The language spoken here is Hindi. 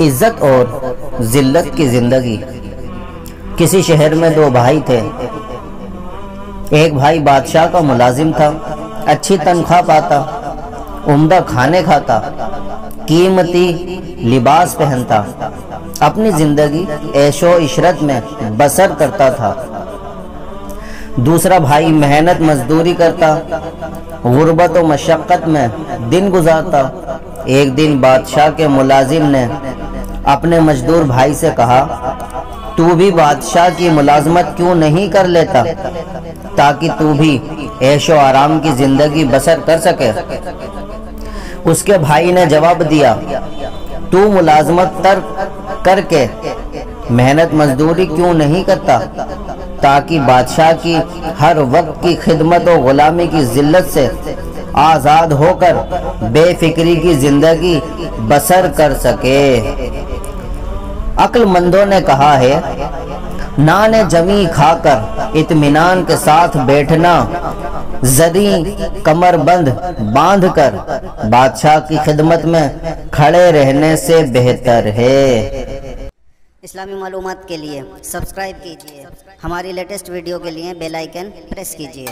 इज्जत और जिल्लत की जिंदगी। किसी शहर में दो भाई थे। एक भाई बादशाह का मुलाजिम था, अच्छी तनख्वाह पाता, उम्दा खाने खाता, कीमती लिबास पहनता, अपनी जिंदगी ऐशो इशरत में बसर करता था। दूसरा भाई मेहनत मजदूरी करता, गुर्बत और मशक्क़त में दिन गुजारता। एक दिन बादशाह के मुलाजिम ने अपने मजदूर भाई से कहा, तू भी बादशाह की मुलाजमत क्यों नहीं कर लेता ताकि तू भी ऐशो आराम की जिंदगी बसर कर सके। उसके भाई ने जवाब दिया, तू मुलाजमत तर्क करके मेहनत मजदूरी क्यों नहीं करता ताकि बादशाह की हर वक्त की खिदमत और गुलामी की जिल्लत से आज़ाद होकर बेफिक्री की जिंदगी बसर कर सके। अक्लमंदों ने कहा है, नाने जमी खाकर इत्मीनान के साथ बैठना जदी कमरबंद बांधकर बादशाह की खिदमत में खड़े रहने से बेहतर है। इस्लामी मालूमात के लिए सब्सक्राइब कीजिए, हमारी लेटेस्ट वीडियो के लिए बेल आइकन प्रेस कीजिए।